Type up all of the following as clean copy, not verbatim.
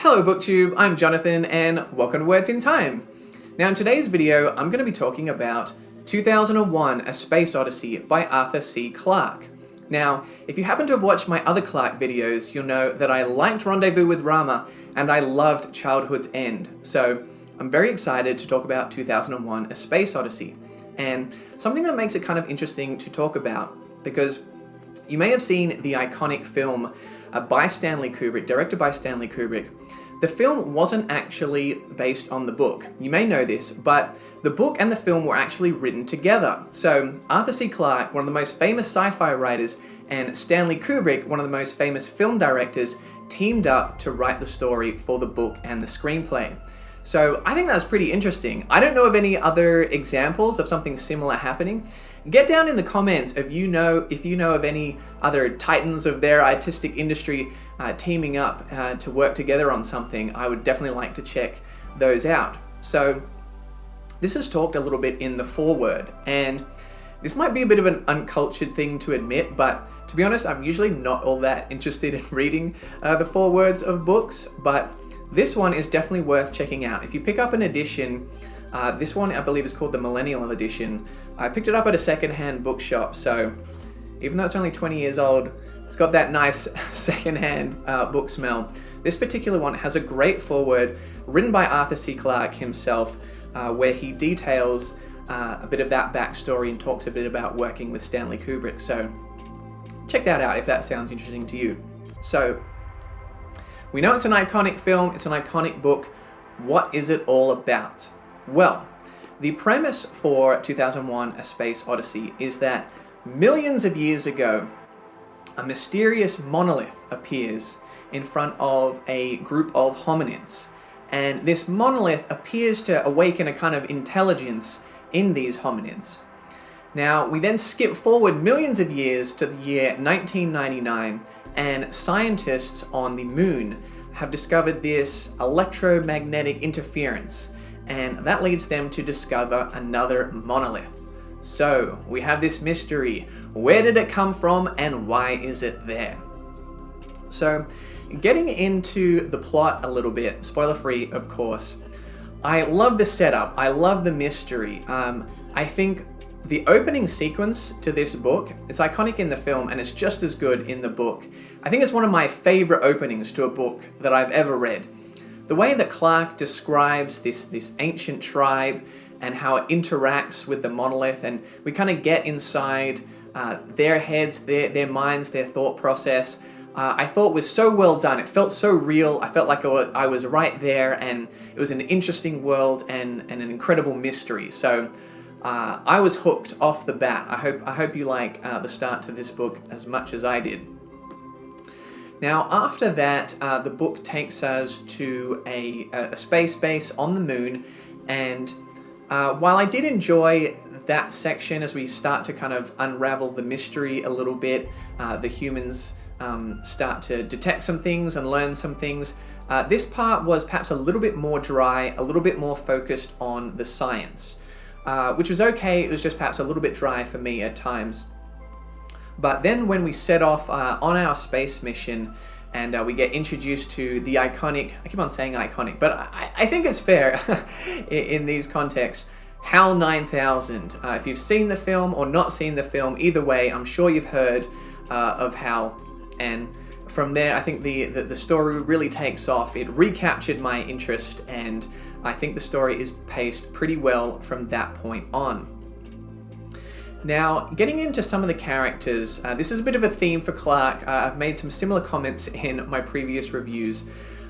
Hello BookTube, I'm Jonathan and welcome to Words in Time. Now in today's video I'm going to be talking about 2001 A Space Odyssey by Arthur C. Clarke. Now if you happen to have watched my other Clarke videos, you'll know that I liked Rendezvous with Rama and I loved Childhood's End. So I'm very excited to talk about 2001 A Space Odyssey, and something that makes it kind of interesting to talk about because you may have seen the iconic film by Stanley Kubrick, directed by Stanley Kubrick. The film wasn't actually based on the book. You may know this, but the book and the film were actually written together. So Arthur C. Clarke, one of the most famous sci-fi writers, and Stanley Kubrick, one of the most famous film directors, teamed up to write the story for the book and the screenplay. So I think that's pretty interesting. I don't know of any other examples of something similar happening. Get down in the comments if you know of any other titans of their artistic industry teaming up to work together on something. I would definitely like to check those out. So this is talked a little bit in the foreword, and this might be a bit of an uncultured thing to admit, but to be honest, I'm usually not all that interested in reading the forewords of books, but this one is definitely worth checking out. If you pick up an edition, this one I believe is called the Millennial Edition. I picked it up at a second-hand bookshop, so even though it's only 20 years old, it's got that nice second-hand book smell. This particular one has a great foreword written by Arthur C. Clarke himself, where he details a bit of that backstory and talks a bit about working with Stanley Kubrick. So check that out if that sounds interesting to you. So we know it's an iconic film, it's an iconic book. What is it all about? Well, the premise for 2001 A Space Odyssey is that millions of years ago, a mysterious monolith appears in front of a group of hominids. And this monolith appears to awaken a kind of intelligence in these hominids. Now, we then skip forward millions of years to the year 1999, and scientists on the moon have discovered this electromagnetic interference, and that leads them to discover another monolith. So, we have this mystery. Where did it come from and why is it there? So, getting into the plot a little bit, spoiler free of course, I love the setup, I love the mystery. I think the opening sequence to this book, it's iconic in the film and it's just as good in the book. I think it's one of my favorite openings to a book that I've ever read. The way that Clarke describes this ancient tribe and how it interacts with the monolith, and we kind of get inside their heads, their minds, their thought process, I thought was so well done. It felt so real. I felt like I was right there, and it was an interesting world and an incredible mystery. So I was hooked off the bat. I hope you like the start to this book as much as I did. Now, after that, the book takes us to a space base on the moon, and while I did enjoy that section as we start to kind of unravel the mystery a little bit, the humans start to detect some things and learn some things, this part was perhaps a little bit more dry, a little bit more focused on the science. Which was okay, it was just perhaps a little bit dry for me at times. But then when we set off on our space mission and we get introduced to the iconic, I keep on saying iconic, but I think it's fair in these contexts, HAL 9000. If you've seen the film or not seen the film, either way, I'm sure you've heard of HAL. And from there, I think the story really takes off. It recaptured my interest, and I think the story is paced pretty well from that point on. Now, getting into some of the characters, this is a bit of a theme for Clarke. I've made some similar comments in my previous reviews,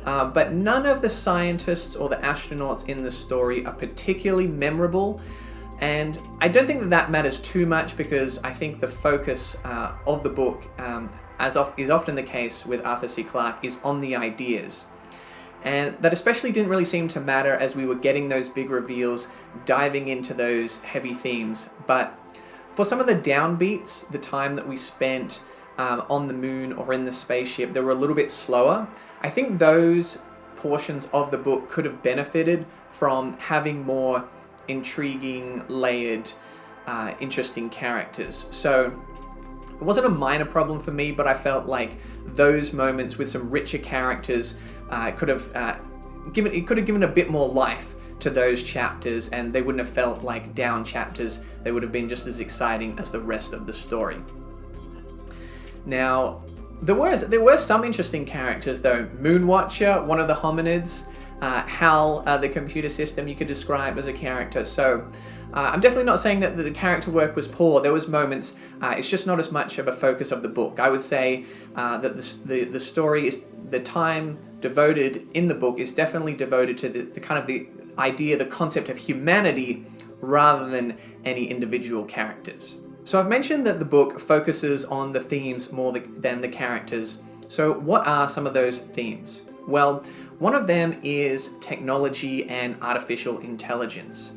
but none of the scientists or the astronauts in the story are particularly memorable, and I don't think that matters too much because I think the focus of the book, as is often the case with Arthur C. Clarke, is on the ideas. And that especially didn't really seem to matter as we were getting those big reveals, diving into those heavy themes. But for some of the downbeats, the time that we spent on the moon or in the spaceship, they were a little bit slower. I think those portions of the book could have benefited from having more intriguing, layered, interesting characters. So It wasn't a minor problem for me, but I felt like those moments with some richer characters it could have given a bit more life to those chapters, and they wouldn't have felt like down chapters. They would have been just as exciting as the rest of the story. Now, there were some interesting characters though. Moonwatcher, one of the hominids, Hal, the computer system you could describe as a character. So I'm definitely not saying that the character work was poor. There was moments. It's just not as much of a focus of the book. I would say that the story is, the time devoted in the book is definitely devoted to the kind of the idea, the concept of humanity, rather than any individual characters. So I've mentioned that the book focuses on the themes more than the characters. So what are some of those themes? Well, one of them is technology and artificial intelligence.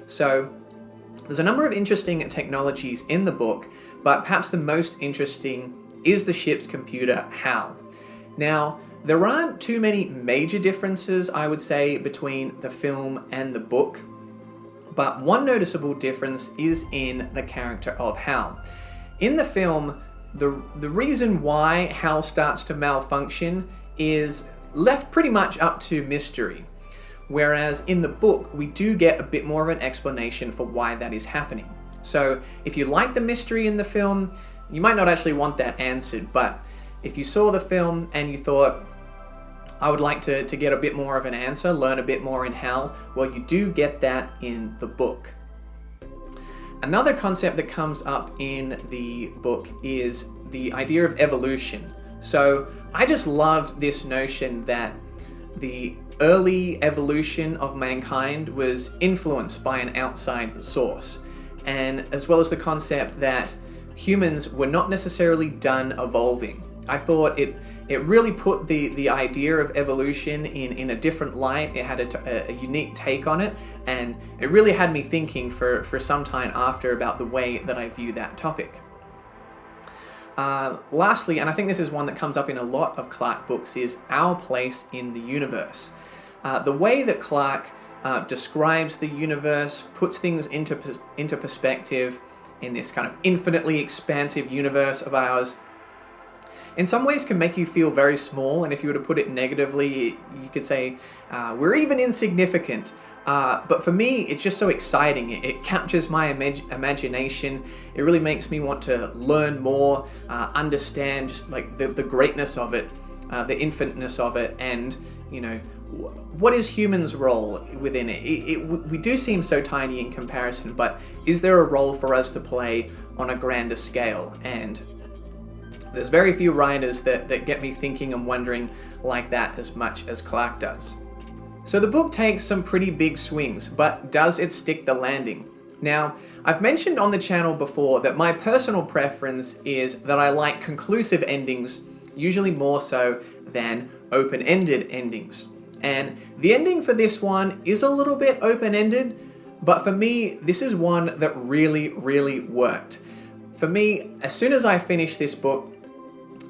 So there's a number of interesting technologies in the book, but perhaps the most interesting is the ship's computer, HAL. Now, there aren't too many major differences, I would say, between the film and the book, but one noticeable difference is in the character of Hal. In the film, the reason why Hal starts to malfunction is left pretty much up to mystery, whereas in the book, we do get a bit more of an explanation for why that is happening. So if you like the mystery in the film, you might not actually want that answered, but if you saw the film and you thought, I would like to get a bit more of an answer, learn a bit more in Hal, well, you do get that in the book. Another concept that comes up in the book is the idea of evolution. So I just loved this notion that the early evolution of mankind was influenced by an outside source, and as well as the concept that humans were not necessarily done evolving. I thought it really put the idea of evolution in a different light. It had a unique take on it, and it really had me thinking for some time after about the way that I view that topic. Lastly, and I think this is one that comes up in a lot of Clarke books, is our place in the universe. The way that Clarke describes the universe, puts things into perspective in this kind of infinitely expansive universe of ours, in some ways can make you feel very small, and if you were to put it negatively, you could say, we're even insignificant. But for me, it's just so exciting. It captures my imagination. It really makes me want to learn more, understand just like the greatness of it, the infiniteness of it, and, you know, what is humans' role within it? We do seem so tiny in comparison, but is there a role for us to play on a grander scale? And there's very few writers that get me thinking and wondering like that as much as Clarke does. So the book takes some pretty big swings, but does it stick the landing? Now, I've mentioned on the channel before that my personal preference is that I like conclusive endings, usually more so than open-ended endings. And the ending for this one is a little bit open-ended, but for me, this is one that really, really worked. For me, as soon as I finished this book,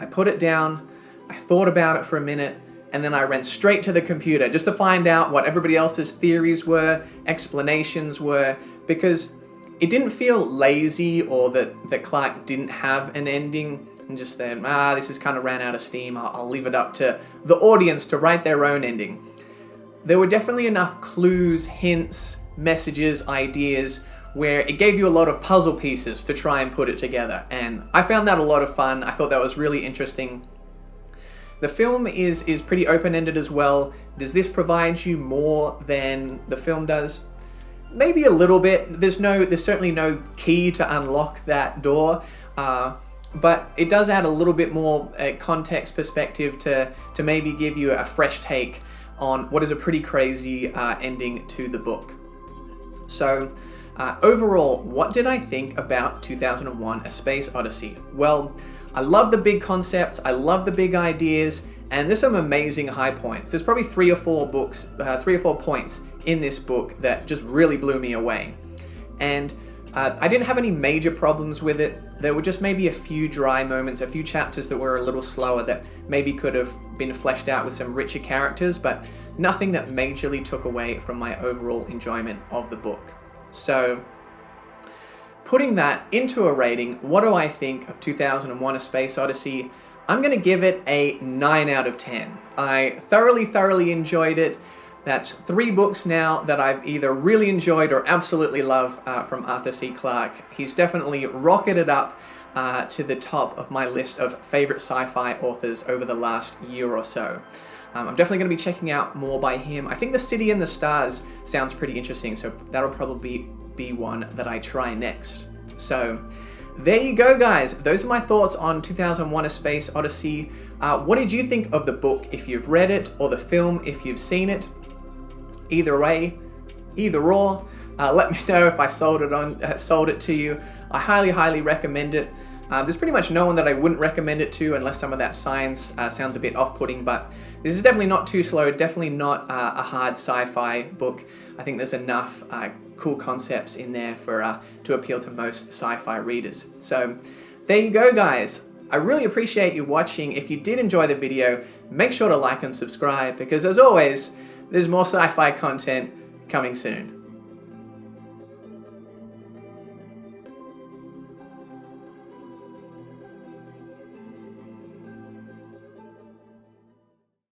I put it down, I thought about it for a minute, and then I went straight to the computer just to find out what everybody else's theories were, explanations were, because it didn't feel lazy or that Clarke didn't have an ending and just then, this has kind of ran out of steam, I'll leave it up to the audience to write their own ending. There were definitely enough clues, hints, messages, ideas, where it gave you a lot of puzzle pieces to try and put it together, and I found that a lot of fun. I thought that was really interesting. The film is pretty open-ended as well. Does this provide you more than the film does? Maybe a little bit. There's certainly no key to unlock that door, but it does add a little bit more context perspective to maybe give you a fresh take on what is a pretty crazy ending to the book. So, overall, what did I think about 2001: A Space Odyssey? Well, I love the big concepts, I love the big ideas, and there's some amazing high points. There's probably three or four points in this book that just really blew me away. And I didn't have any major problems with it. There were just maybe a few dry moments, a few chapters that were a little slower that maybe could have been fleshed out with some richer characters, but nothing that majorly took away from my overall enjoyment of the book. So, putting that into a rating, what do I think of 2001: A Space Odyssey? I'm going to give it a 9 out of 10. I thoroughly enjoyed it. That's 3 books now that I've either really enjoyed or absolutely love from Arthur C. Clarke. He's definitely rocketed up to the top of my list of favorite sci-fi authors over the last year or so. I'm definitely going to be checking out more by him. I think The City and the Stars sounds pretty interesting, so that'll probably be one that I try next. So there you go, guys. Those are my thoughts on 2001: A Space Odyssey. What did you think of the book if you've read it, or the film if you've seen it? Either way, either or, let me know if I sold it to you. I highly recommend it. There's pretty much no one that I wouldn't recommend it to unless some of that science sounds a bit off-putting, but this is definitely not too slow, definitely not a hard sci-fi book. I think there's enough cool concepts in there for to appeal to most sci-fi readers. So there you go, guys. I really appreciate you watching. If you did enjoy the video, make sure to like and subscribe, because as always, there's more sci-fi content coming soon.